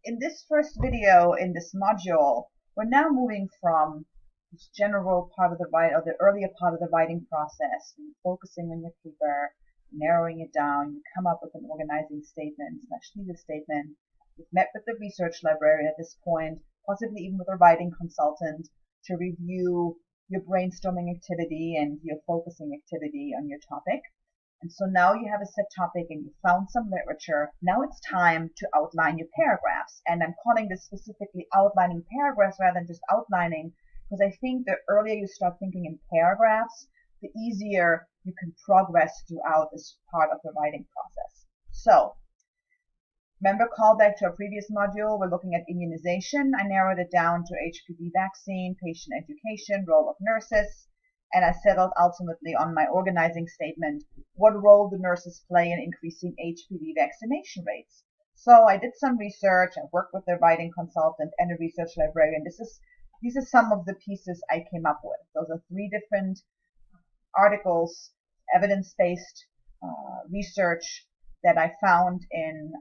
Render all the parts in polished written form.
In this first video in this module, we're now moving from this general part of the writing, or the earlier part of the writing process, focusing on your paper, narrowing it down. You come up with an organizing statement, /thesis statement. You've met with the research librarian at this point, possibly even with a writing consultant, to review your brainstorming activity and your focusing activity on your topic. And so now you have a set topic and you found some literature. Now it's time to outline your paragraphs. And I'm calling this specifically outlining paragraphs rather than just outlining, because I think the earlier you start thinking in paragraphs, the easier you can progress throughout this part of the writing process. So remember, call back to our previous module. We're looking at immunization. I narrowed it down to HPV vaccine, patient education, role of nurses. And I settled ultimately on my organizing statement, what role do nurses play in increasing HPV vaccination rates? So I did some research. I worked with a writing consultant and a research librarian. These are some of the pieces I came up with. Those are 3 different articles, evidence-based research that I found in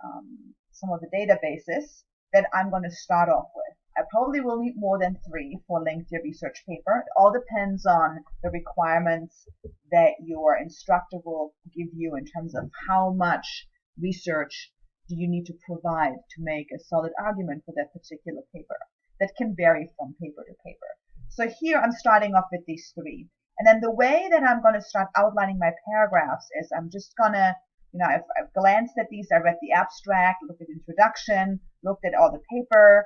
some of the databases that I'm going to start off with. I probably will need more than 3 for a lengthier research paper. It all depends on the requirements that your instructor will give you in terms of how much research do you need to provide to make a solid argument for that particular paper. That can vary from paper to paper. So here I'm starting off with these 3. And then the way that I'm going to start outlining my paragraphs is I'm just going to, I've glanced at these. I read the abstract, looked at the introduction, looked at all the paper,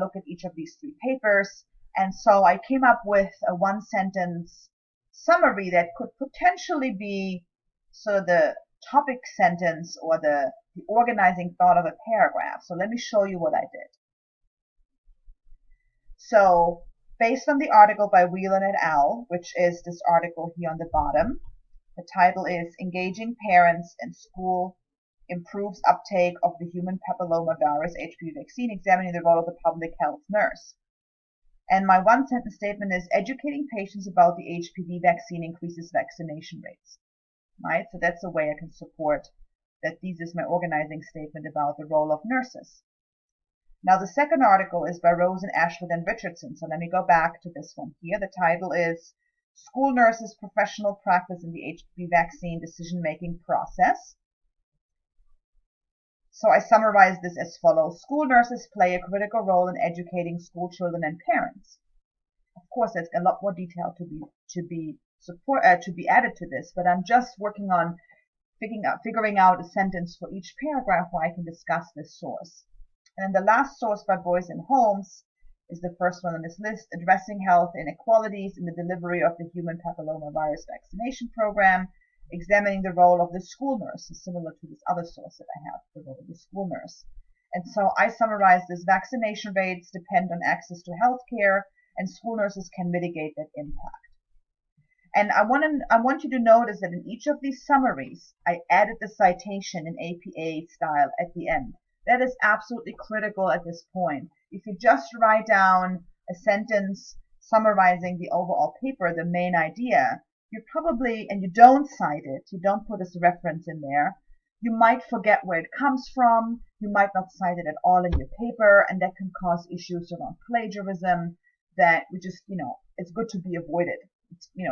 look at each of these 3 papers, and so I came up with a 1-sentence summary that could potentially be sort of the topic sentence or the organizing thought of a paragraph. So let me show you what I did. So based on the article by Whelan et al., which is this article here on the bottom, the title is Engaging Parents in School Improves Uptake of the Human Papillomavirus HPV Vaccine, Examining the Role of the Public Health Nurse. And my 1-sentence statement is educating patients about the HPV vaccine increases vaccination rates. Right? So that's a way I can support that. This is my organizing statement about the role of nurses. Now the second article is by Rosen, Ashford, and Richardson. So let me go back to this one here. The title is School Nurses' Professional Practice in the HPV Vaccine Decision-Making Process. So I summarize this as follows. School nurses play a critical role in educating school children and parents. Of course, there's a lot more detail to be added to this, but I'm just working on figuring out a sentence for each paragraph where I can discuss this source. And the last source by Boyce and Holmes is the first one on this list, Addressing Health Inequalities in the Delivery of the Human Papillomavirus Vaccination Program, Examining the Role of the School Nurse, similar to this other source that I have, the role of the school nurse. And so I summarize this: vaccination rates depend on access to health care, and school nurses can mitigate that impact. And I want you to notice that in each of these summaries, I added the citation in APA style at the end. That is absolutely critical at this point. If you just write down a sentence summarizing the overall paper, the main idea, you probably, and you don't cite it, you don't put this reference in there, you might forget where it comes from, you might not cite it at all in your paper, and that can cause issues around plagiarism that we just, it's good to be avoided.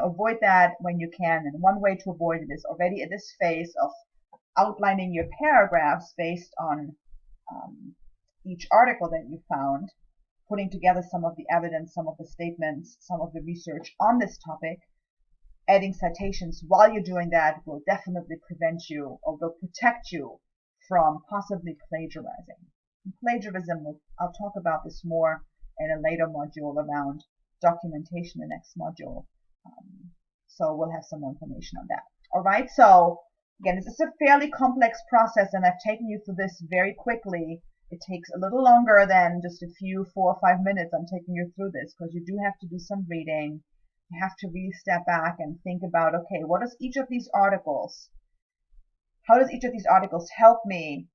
Avoid that when you can, and one way to avoid it is already at this phase of outlining your paragraphs based on each article that you found, putting together some of the evidence, some of the statements, some of the research on this topic. Adding citations while you're doing that will definitely prevent you, or will protect you from possibly plagiarizing. And plagiarism, I'll talk about this more in a later module around documentation, the next module. So we'll have some more information on that. All right, so again, this is a fairly complex process, and I've taken you through this very quickly. It takes a little longer than just a few 4 or 5 minutes. I'm taking you through this because you do have to do some reading. You have to really step back and think about, okay, what does each of these articles, how does each of these articles help me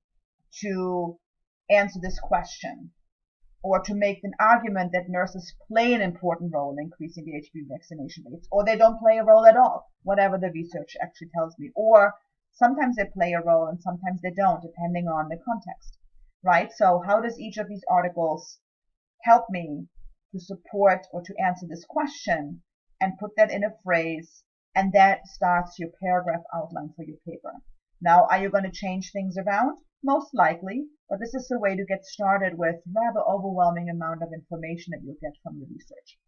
to answer this question, or to make an argument that nurses play an important role in increasing the HPV vaccination rates, or they don't play a role at all, whatever the research actually tells me, or sometimes they play a role and sometimes they don't, depending on the context. right? So how does each of these articles help me to support or to answer this question, and put that in a phrase, and that starts your paragraph outline for your paper. Now, are you going to change things around? Most likely, but this is a way to get started with rather overwhelming amount of information that you'll get from your research.